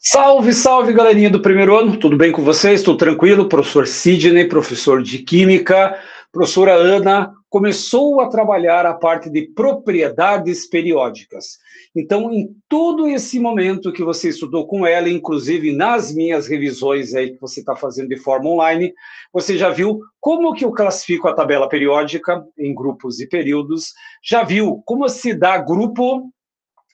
Salve, salve, galerinha do primeiro ano, tudo bem com vocês? Tudo tranquilo? Professor Sidney, professor de Química, professora Ana, começou a trabalhar a parte de propriedades periódicas. Então, em todo esse momento que você estudou com ela, inclusive nas minhas revisões aí que você está fazendo de forma online, você já viu como que eu classifico a tabela periódica em grupos e períodos, já viu como se dá grupo.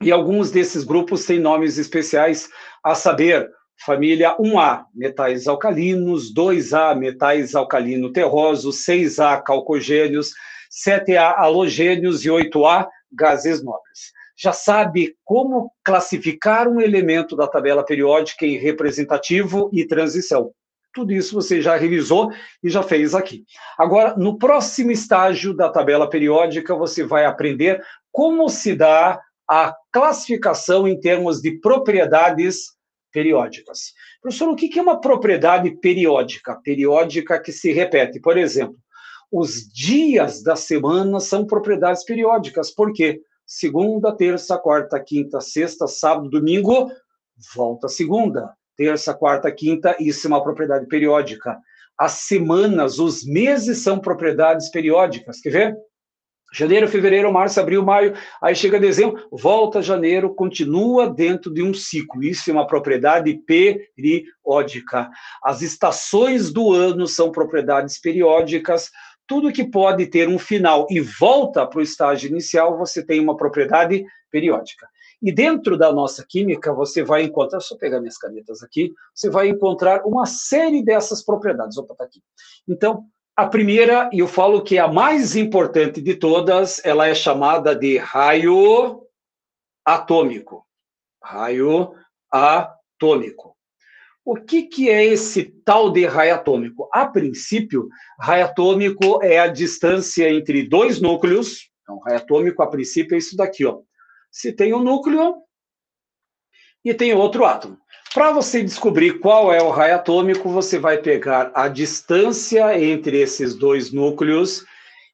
E alguns desses grupos têm nomes especiais, a saber, família 1A, metais alcalinos, 2A, metais alcalino terrosos, 6A, calcogênios, 7A, halogênios e 8A, gases nobres. Já sabe como classificar um elemento da tabela periódica em representativo e transição. Tudo isso você já revisou e já fez aqui. Agora, no próximo estágio da tabela periódica, você vai aprender como se dá a classificação em termos de propriedades periódicas. Professor, o que é uma propriedade periódica? Periódica que se repete. Por exemplo, os dias da semana são propriedades periódicas. Por quê? Segunda, terça, quarta, quinta, sexta, sábado, domingo, volta segunda. Terça, quarta, quinta, isso é uma propriedade periódica. As semanas, os meses são propriedades periódicas. Quer ver? Janeiro, fevereiro, março, abril, maio, aí chega dezembro, volta janeiro, continua dentro de um ciclo. Isso é uma propriedade periódica. As estações do ano são propriedades periódicas. Tudo que pode ter um final e volta para o estágio inicial, você tem uma propriedade periódica. E dentro da nossa química, você vai encontrar, deixa eu pegar minhas canetas aqui, você vai encontrar uma série dessas propriedades. Opa, tá aqui. Então, a primeira, e eu falo que é a mais importante de todas, ela é chamada de raio atômico. Raio atômico. O que é esse tal de raio atômico? A princípio, raio atômico é a distância entre dois núcleos. Então, raio atômico, a princípio, é isso daqui, ó. Se tem um núcleo e tem outro átomo. Para você descobrir qual é o raio atômico, você vai pegar a distância entre esses dois núcleos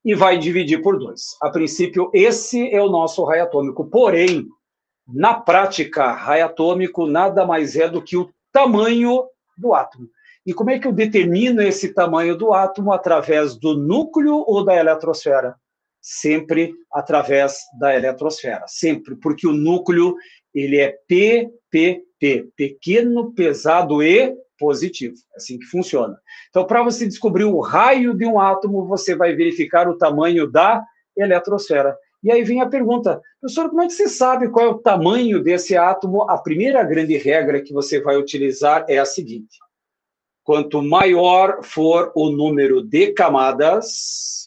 e vai dividir por 2. A princípio, esse é o nosso raio atômico. Porém, na prática, raio atômico nada mais é do que o tamanho do átomo. E como é que eu determino esse tamanho do átomo? Através do núcleo ou da eletrosfera? Sempre através da eletrosfera. Sempre, porque o núcleo ele é PPP, pequeno, pesado e positivo. É assim que funciona. Então, para você descobrir o raio de um átomo, você vai verificar o tamanho da eletrosfera. E aí vem a pergunta, professor, como é que você sabe qual é o tamanho desse átomo? A primeira grande regra que você vai utilizar é a seguinte: quanto maior for o número de camadas,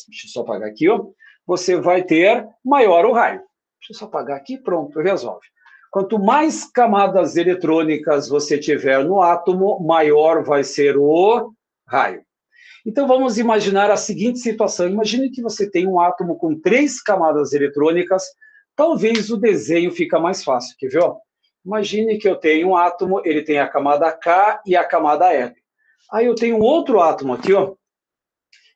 deixa eu só apagar aqui, ó, você vai ter maior o raio. Deixa eu só apagar aqui, pronto, resolve. Quanto mais camadas eletrônicas você tiver no átomo, maior vai ser o raio. Então, vamos imaginar a seguinte situação. Imagine que você tem um átomo com 3 camadas eletrônicas. Talvez o desenho fica mais fácil. Quer ver? Imagine que eu tenho um átomo, ele tem a camada K e a camada L. Aí eu tenho um outro átomo aqui, ó,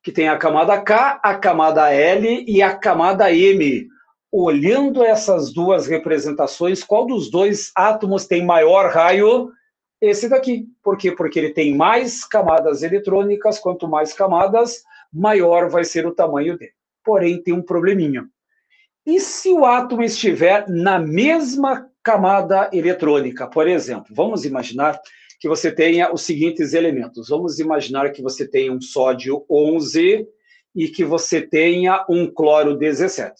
que tem a camada K, a camada L e a camada M. Olhando essas duas representações, qual dos dois átomos tem maior raio? Esse daqui. Por quê? Porque ele tem mais camadas eletrônicas. Quanto mais camadas, maior vai ser o tamanho dele. Porém, tem um probleminha. E se o átomo estiver na mesma camada eletrônica? Por exemplo, vamos imaginar que você tenha os seguintes elementos. Vamos imaginar que você tenha um sódio 11 e que você tenha um cloro 17.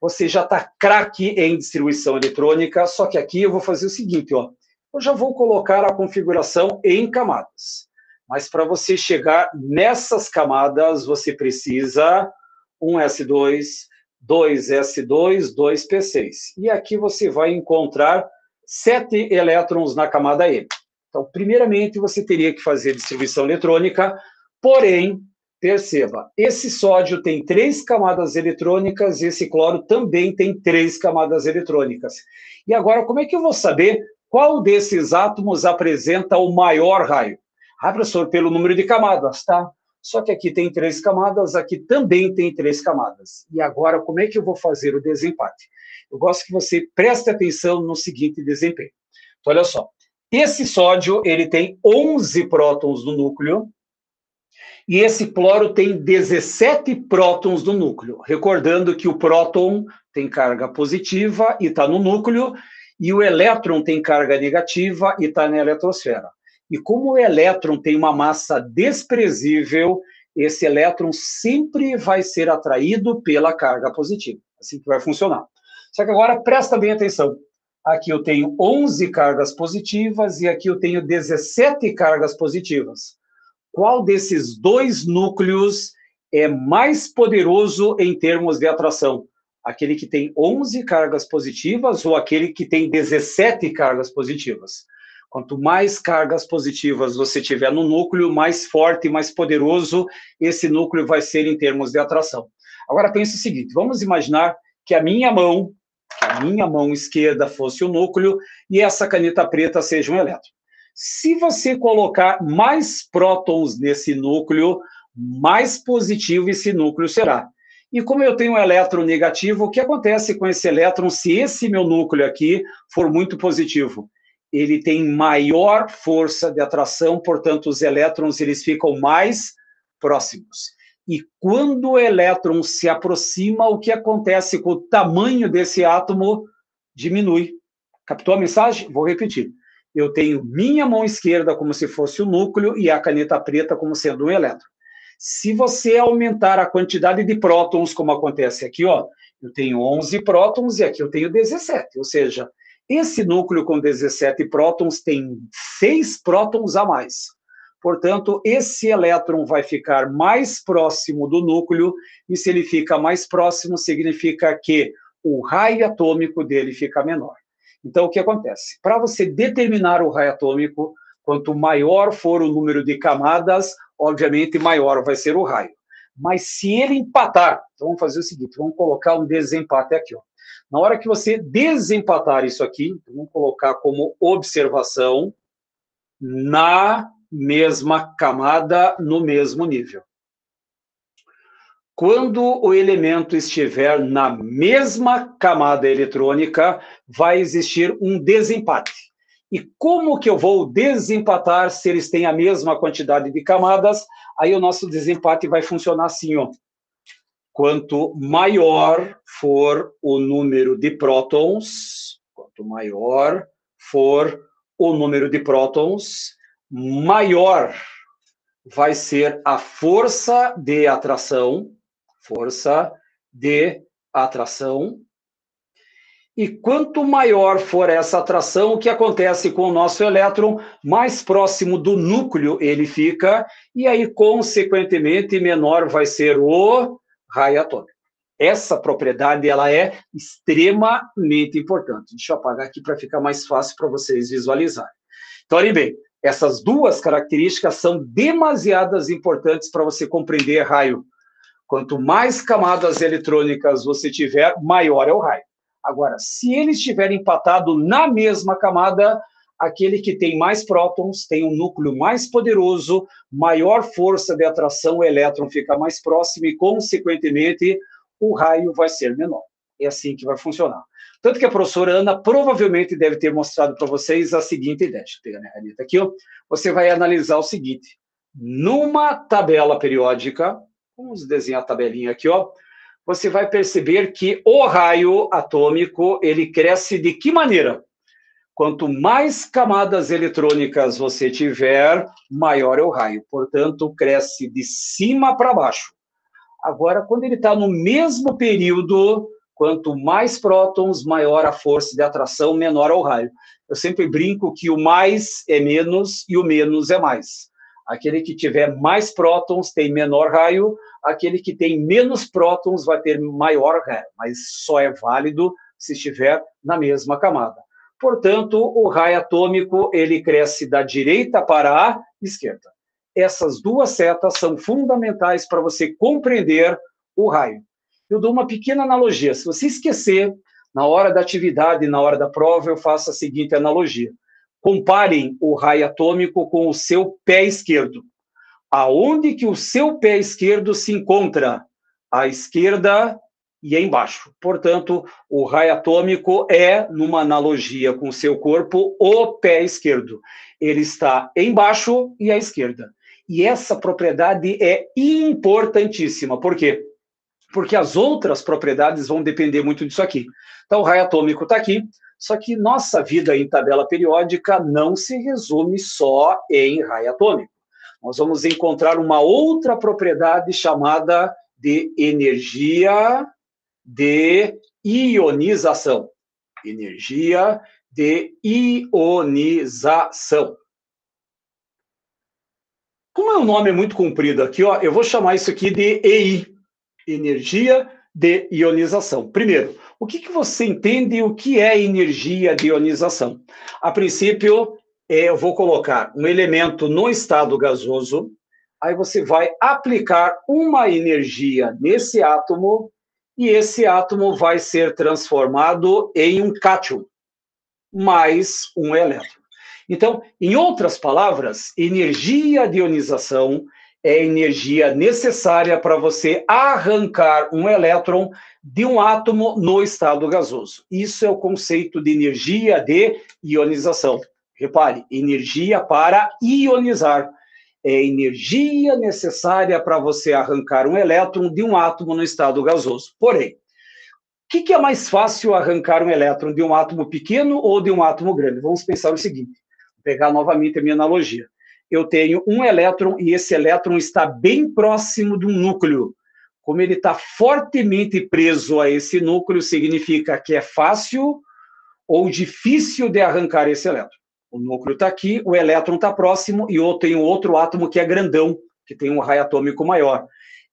Você já está craque em distribuição eletrônica, só que aqui eu vou fazer o seguinte, ó. Eu já vou colocar a configuração em camadas. Mas para você chegar nessas camadas, você precisa 1s2, 2s2, 2p6. E aqui você vai encontrar 7 elétrons na camada M. Então, primeiramente, você teria que fazer distribuição eletrônica, porém, perceba, esse sódio tem 3 camadas eletrônicas e esse cloro também tem 3 camadas eletrônicas. E agora, como é que eu vou saber qual desses átomos apresenta o maior raio? Ah, professor, pelo número de camadas, tá? Só que aqui tem 3 camadas, aqui também tem 3 camadas. E agora, como é que eu vou fazer o desempate? Eu gosto que você preste atenção no seguinte desempenho. Então, olha só. Esse sódio, ele tem 11 prótons no núcleo, e esse cloro tem 17 prótons no núcleo. Recordando que o próton tem carga positiva e está no núcleo, e o elétron tem carga negativa e está na eletrosfera. E como o elétron tem uma massa desprezível, esse elétron sempre vai ser atraído pela carga positiva. Assim que vai funcionar. Só que agora presta bem atenção. Aqui eu tenho 11 cargas positivas e aqui eu tenho 17 cargas positivas. Qual desses dois núcleos é mais poderoso em termos de atração? Aquele que tem 11 cargas positivas ou aquele que tem 17 cargas positivas? Quanto mais cargas positivas você tiver no núcleo, mais forte e mais poderoso esse núcleo vai ser em termos de atração. Agora pense o seguinte, vamos imaginar que a minha mão esquerda fosse o núcleo e essa caneta preta seja um elétron. Se você colocar mais prótons nesse núcleo, mais positivo esse núcleo será. E como eu tenho um elétron negativo, o que acontece com esse elétron se esse meu núcleo aqui for muito positivo? Ele tem maior força de atração, portanto, os elétrons eles ficam mais próximos. E quando o elétron se aproxima, o que acontece com o tamanho desse átomo? Diminui. Captou a mensagem? Vou repetir. Eu tenho minha mão esquerda como se fosse o núcleo e a caneta preta como sendo um elétron. Se você aumentar a quantidade de prótons, como acontece aqui, ó, eu tenho 11 prótons e aqui eu tenho 17, ou seja, esse núcleo com 17 prótons tem 6 prótons a mais. Portanto, esse elétron vai ficar mais próximo do núcleo, e se ele fica mais próximo, significa que o raio atômico dele fica menor. Então, o que acontece? Para você determinar o raio atômico, quanto maior for o número de camadas, obviamente maior vai ser o raio. Mas se ele empatar, então vamos fazer o seguinte, vamos colocar um desempate aqui, ó. Na hora que você desempatar isso aqui, vamos colocar como observação na mesma camada, no mesmo nível. Quando o elemento estiver na mesma camada eletrônica, vai existir um desempate. E como que eu vou desempatar se eles têm a mesma quantidade de camadas? Aí o nosso desempate vai funcionar assim, ó. Quanto maior for o número de prótons, maior vai ser a força de atração, e quanto maior for essa atração, o que acontece com o nosso elétron? Mais próximo do núcleo ele fica, e aí, consequentemente, menor vai ser o raio atômico. Essa propriedade ela é extremamente importante. Deixa eu apagar aqui para ficar mais fácil para vocês visualizarem. Então, olhem bem, essas duas características são demasiadas importantes para você compreender raio. Quanto mais camadas eletrônicas você tiver, maior é o raio. Agora, se eles estiverem empatados na mesma camada, aquele que tem mais prótons tem um núcleo mais poderoso, maior força de atração, o elétron fica mais próximo e, consequentemente, o raio vai ser menor. É assim que vai funcionar. Tanto que a professora Ana provavelmente deve ter mostrado para vocês a seguinte ideia. Deixa eu pegar minha caneta aqui, ó. Você vai analisar o seguinte. Numa tabela periódica, vamos desenhar a tabelinha aqui, ó. Você vai perceber que o raio atômico, ele cresce de que maneira? Quanto mais camadas eletrônicas você tiver, maior é o raio. Portanto, cresce de cima para baixo. Agora, quando ele está no mesmo período, quanto mais prótons, maior a força de atração, menor é o raio. Eu sempre brinco que o mais é menos e o menos é mais. Aquele que tiver mais prótons tem menor raio, aquele que tem menos prótons vai ter maior raio, mas só é válido se estiver na mesma camada. Portanto, o raio atômico ele cresce da direita para a esquerda. Essas duas setas são fundamentais para você compreender o raio. Eu dou uma pequena analogia. Se você esquecer, na hora da atividade, na hora da prova, eu faço a seguinte analogia. Comparem o raio atômico com o seu pé esquerdo. aonde que o seu pé esquerdo se encontra? À esquerda e embaixo. Portanto, o raio atômico é, numa analogia com o seu corpo, o pé esquerdo. Ele está embaixo e à esquerda. E essa propriedade é importantíssima. Por quê? Porque as outras propriedades vão depender muito disso aqui. Então, o raio atômico está aqui, só que nossa vida em tabela periódica não se resume só em raio atômico. Nós vamos encontrar uma outra propriedade chamada de energia de ionização. Energia de ionização. Como é um nome muito comprido aqui, ó, eu vou chamar isso aqui de EI, energia de ionização. Primeiro, o que você entende o que é energia de ionização? A princípio, eu vou colocar um elemento no estado gasoso, aí você vai aplicar uma energia nesse átomo, e esse átomo vai ser transformado em um cátion, mais um elétron. Então, em outras palavras, energia de ionização é a energia necessária para você arrancar um elétron de um átomo no estado gasoso. Isso é o conceito de energia de ionização. Repare, energia para ionizar. É energia necessária para você arrancar um elétron de um átomo no estado gasoso. Porém, o que é mais fácil arrancar um elétron de um átomo pequeno ou de um átomo grande? Vamos pensar o seguinte, vou pegar novamente a minha analogia. Eu tenho um elétron e esse elétron está bem próximo de um núcleo. Como ele está fortemente preso a esse núcleo, significa que é fácil ou difícil de arrancar esse elétron. O núcleo está aqui, o elétron está próximo e eu tenho outro átomo que é grandão, que tem um raio atômico maior.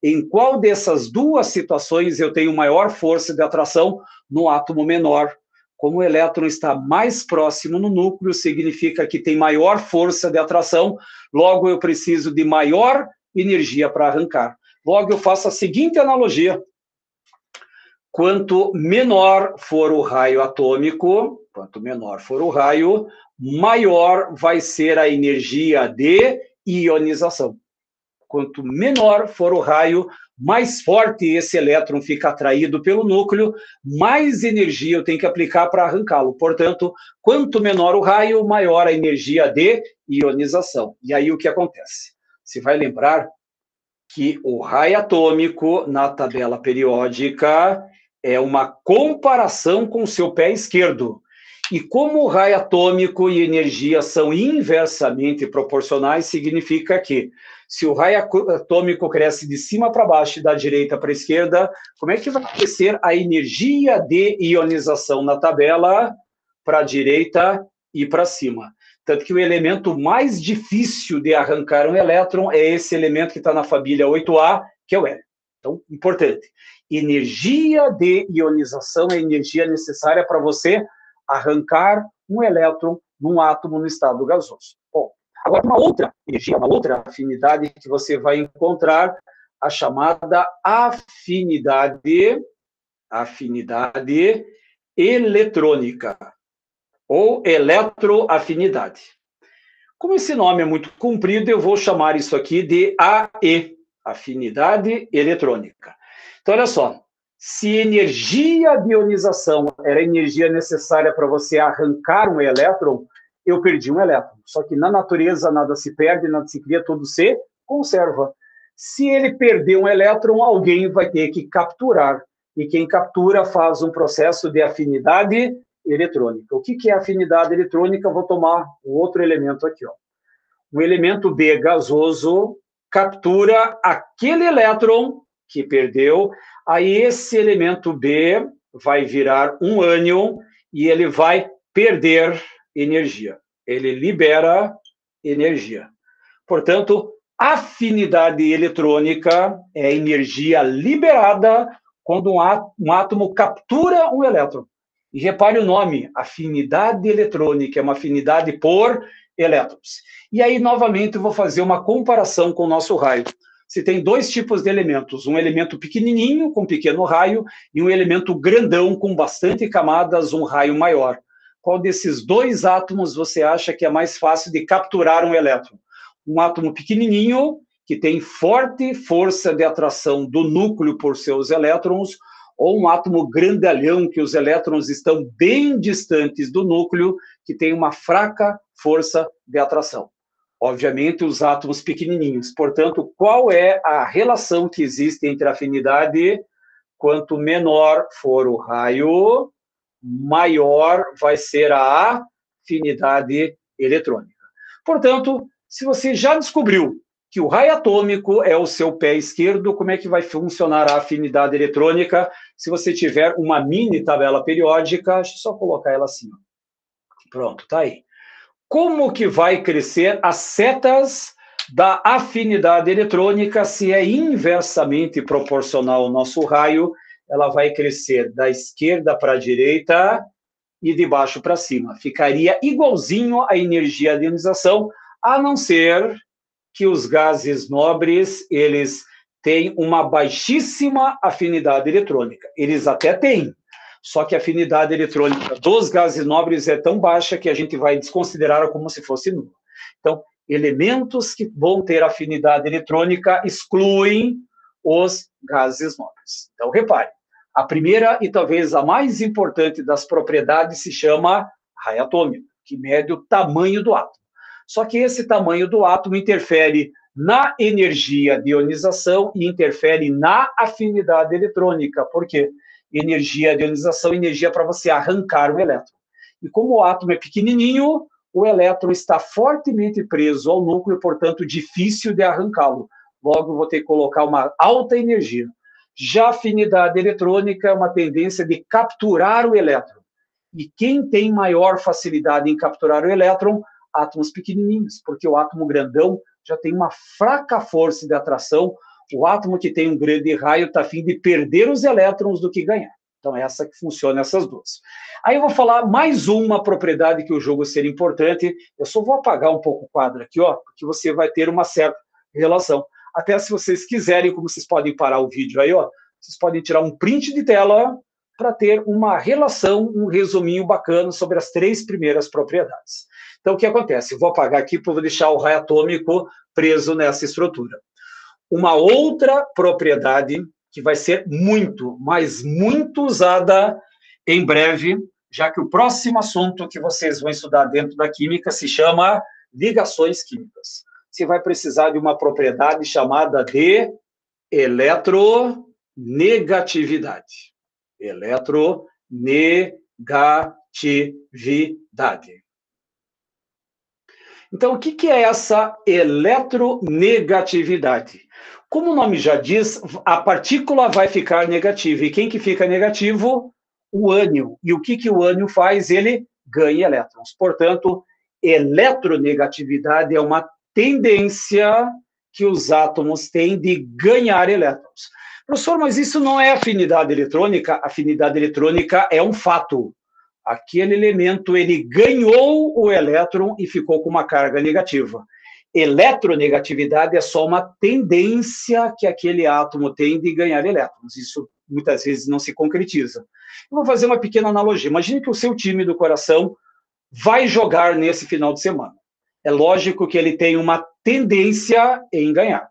Em qual dessas duas situações eu tenho maior força de atração? No átomo menor. Como o elétron está mais próximo no núcleo, significa que tem maior força de atração, logo eu preciso de maior energia para arrancar. Logo eu faço a seguinte analogia. Quanto menor for o raio atômico, quanto menor for o raio, maior vai ser a energia de ionização. Quanto menor for o raio, mais forte esse elétron fica atraído pelo núcleo, mais energia eu tenho que aplicar para arrancá-lo. Portanto, quanto menor o raio, maior a energia de ionização. E aí o que acontece? Você vai lembrar que o raio atômico na tabela periódica é uma comparação com o seu pé esquerdo. E como o raio atômico e energia são inversamente proporcionais, significa que se o raio atômico cresce de cima para baixo e da direita para a esquerda, como é que vai crescer a energia de ionização na tabela? Para a direita e para cima. Tanto que o elemento mais difícil de arrancar um elétron é esse elemento que está na família 8A, que é o hélio. Então, importante. Energia de ionização é a energia necessária para você arrancar um elétron num átomo no estado gasoso. Bom, agora uma outra energia, uma outra afinidade que você vai encontrar, a chamada afinidade eletrônica, ou eletroafinidade. Como esse nome é muito comprido, eu vou chamar isso aqui de AE, afinidade eletrônica. Então, olha só, se energia de ionização era a energia necessária para você arrancar um elétron, eu perdi um elétron. Só que na natureza nada se perde, nada se cria, tudo se conserva. Se ele perder um elétron, alguém vai ter que capturar. E quem captura faz um processo de afinidade eletrônica. O que é afinidade eletrônica? Eu vou tomar um outro elemento aqui. Ó. O elemento B gasoso captura aquele elétron que perdeu, aí esse elemento B vai virar um ânion e ele vai perder energia. Ele libera energia. Portanto, afinidade eletrônica é a energia liberada quando um átomo captura um elétron. E repare o nome, afinidade eletrônica, é uma afinidade por elétrons. E aí, novamente, eu vou fazer uma comparação com o nosso raio. Você tem dois tipos de elementos, um elemento pequenininho, com pequeno raio, e um elemento grandão, com bastante camadas, um raio maior. Qual desses dois átomos você acha que é mais fácil de capturar um elétron? Um átomo pequenininho que tem forte força de atração do núcleo por seus elétrons, ou um átomo grandalhão, que os elétrons estão bem distantes do núcleo, que tem uma fraca força de atração. Obviamente, os átomos pequenininhos. Portanto, qual é a relação que existe entre a afinidade? Quanto menor for o raio, maior vai ser a afinidade eletrônica. Portanto, se você já descobriu que o raio atômico é o seu pé esquerdo, como é que vai funcionar a afinidade eletrônica se você tiver uma mini tabela periódica? Deixa eu só colocar ela assim. Pronto, tá aí. Como que vai crescer as setas da afinidade eletrônica se é inversamente proporcional ao nosso raio? Ela vai crescer da esquerda para a direita e de baixo para cima. Ficaria igualzinho à energia de ionização, a não ser que os gases nobres, eles têm uma baixíssima afinidade eletrônica. Eles até têm, só que a afinidade eletrônica dos gases nobres é tão baixa que a gente vai desconsiderar como se fosse nula. Então, elementos que vão ter afinidade eletrônica excluem os gases nobres. Então, repare, a primeira e talvez a mais importante das propriedades se chama raio atômico, que mede o tamanho do átomo. Só que esse tamanho do átomo interfere na energia de ionização e interfere na afinidade eletrônica. Por quê? Energia de ionização, energia para você arrancar o elétron. E como o átomo é pequenininho, o elétron está fortemente preso ao núcleo, portanto, difícil de arrancá-lo. Logo, vou ter que colocar uma alta energia. Já a afinidade eletrônica é uma tendência de capturar o elétron. E quem tem maior facilidade em capturar o elétron? Átomos pequenininhos, porque o átomo grandão já tem uma fraca força de atração. O átomo que tem um grande raio está a fim de perder os elétrons do que ganhar. Então, essa que funciona essas duas. Aí eu vou falar mais uma propriedade que o jogo ser importante. Eu só vou apagar um pouco o quadro aqui, ó, porque você vai ter uma certa relação. Até se vocês quiserem, como vocês podem parar o vídeo aí, ó, vocês podem tirar um print de tela para ter uma relação, um resuminho bacana sobre as 3 primeiras propriedades. Então, o que acontece? Eu vou apagar aqui para deixar o raio atômico preso nessa estrutura. Uma outra propriedade que vai ser muito, mas muito usada em breve, já que o próximo assunto que vocês vão estudar dentro da química se chama ligações químicas. Você vai precisar de uma propriedade chamada de eletronegatividade. Eletronegatividade. Então, o que é essa eletronegatividade? Como o nome já diz, a partícula vai ficar negativa. E quem que fica negativo? O ânion. E o que o ânion faz? Ele ganha elétrons. Portanto, eletronegatividade é uma tendência que os átomos têm de ganhar elétrons. Professor, mas isso não é afinidade eletrônica? Afinidade eletrônica é um fato. Aquele elemento, ele ganhou o elétron e ficou com uma carga negativa. Eletronegatividade é só uma tendência que aquele átomo tem de ganhar elétrons. Isso muitas vezes não se concretiza. Eu vou fazer uma pequena analogia. Imagine que o seu time do coração vai jogar nesse final de semana. É lógico que ele tem uma tendência em ganhar.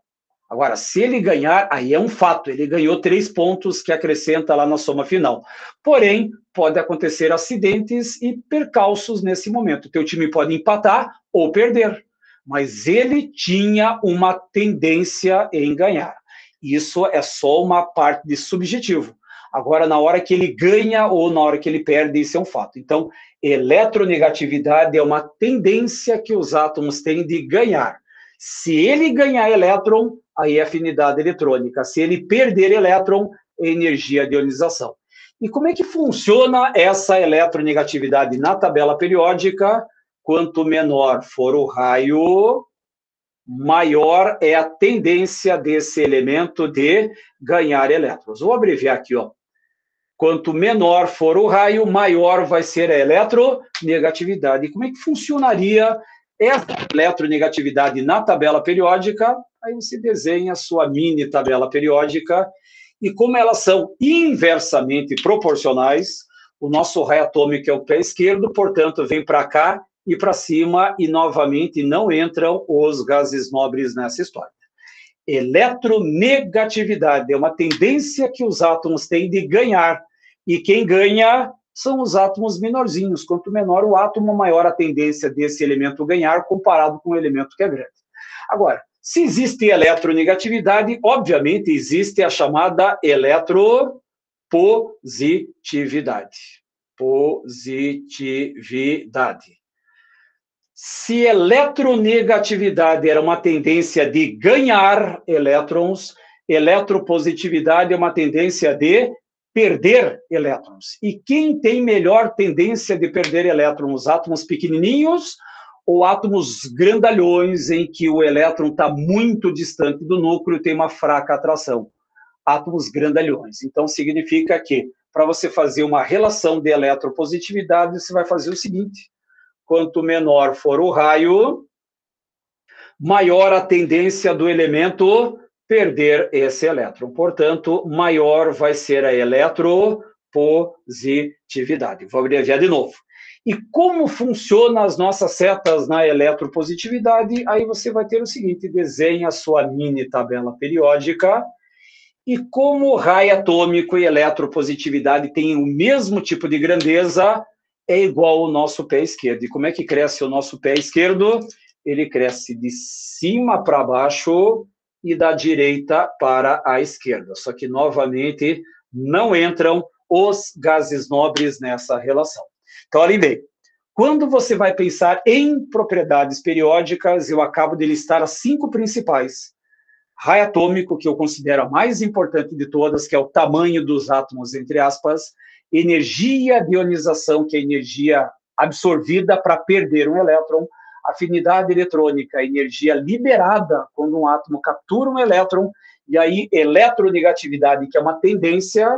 Agora, se ele ganhar, aí é um fato. Ele ganhou 3 pontos que acrescenta lá na soma final. Porém, pode acontecer acidentes e percalços nesse momento. O teu time pode empatar ou perder. Mas ele tinha uma tendência em ganhar. Isso é só uma parte de subjetivo. Agora, na hora que ele ganha ou na hora que ele perde, isso é um fato. Então, eletronegatividade é uma tendência que os átomos têm de ganhar. Se ele ganhar elétron, aí é afinidade eletrônica. Se ele perder elétron, é energia de ionização. E como é que funciona essa eletronegatividade na tabela periódica? Quanto menor for o raio, maior é a tendência desse elemento de ganhar elétrons. Vou abreviar aqui, ó. Quanto menor for o raio, maior vai ser a eletronegatividade. E como é que funcionaria essa eletronegatividade na tabela periódica? Aí você desenha a sua mini tabela periódica, e como elas são inversamente proporcionais, o nosso raio atômico é o pé esquerdo, portanto, vem para cá e para cima, e novamente não entram os gases nobres nessa história. eletronegatividade. É uma tendência que os átomos têm de ganhar. E quem ganha são os átomos menorzinhos. Quanto menor o átomo, maior a tendência desse elemento ganhar comparado com o elemento que é grande. Agora, se existe eletronegatividade, obviamente existe a chamada eletropositividade. Positividade. Se eletronegatividade era uma tendência de ganhar elétrons, eletropositividade é uma tendência de perder elétrons. E quem tem melhor tendência de perder elétrons? Os átomos pequenininhos ou átomos grandalhões em que o elétron está muito distante do núcleo e tem uma fraca atração? Átomos grandalhões. Então, significa que, para você fazer uma relação de eletropositividade, você vai fazer o seguinte: quanto menor for o raio, maior a tendência do elemento perder esse elétron. Portanto, maior vai ser a eletropositividade. Vou abreviar de novo. E como funcionam as nossas setas na eletropositividade? Aí você vai ter o seguinte: desenha a sua mini tabela periódica. E como o raio atômico e eletropositividade têm o mesmo tipo de grandeza, é igual ao nosso pé esquerdo. E como é que cresce o nosso pé esquerdo? Ele cresce de cima para baixo e da direita para a esquerda. Só que, novamente, não entram os gases nobres nessa relação. Então, olhem bem. Quando você vai pensar em propriedades periódicas, eu acabo de listar as 5 principais. Raio atômico, que eu considero a mais importante de todas, que é o tamanho dos átomos, entre aspas, energia de ionização, que é a energia absorvida para perder um elétron, afinidade eletrônica, energia liberada quando um átomo captura um elétron, e aí eletronegatividade, que é uma tendência,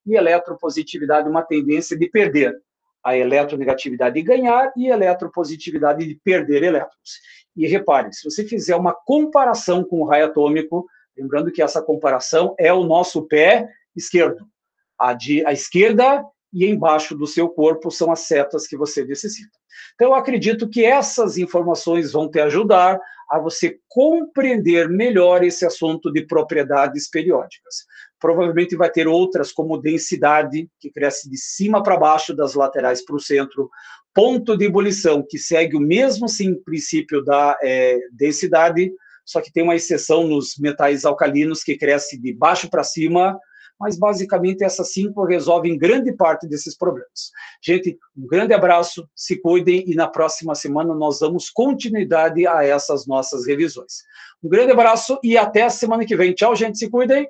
e eletropositividade, uma tendência de perder. A eletronegatividade de ganhar e a eletropositividade de perder elétrons. E repare, se você fizer uma comparação com o raio atômico, lembrando que essa comparação é o nosso pé esquerdo. A esquerda e embaixo do seu corpo são as setas que você necessita. Então, eu acredito que essas informações vão te ajudar a você compreender melhor esse assunto de propriedades periódicas. Provavelmente vai ter outras, como densidade, que cresce de cima para baixo, das laterais para o centro, ponto de ebulição, que segue o mesmo princípio da densidade, só que tem uma exceção nos metais alcalinos, que cresce de baixo para cima, mas basicamente essas 5 resolvem grande parte desses problemas. Gente, um grande abraço, se cuidem, e na próxima semana nós damos continuidade a essas nossas revisões. Um grande abraço e até a semana que vem. Tchau, gente, se cuidem.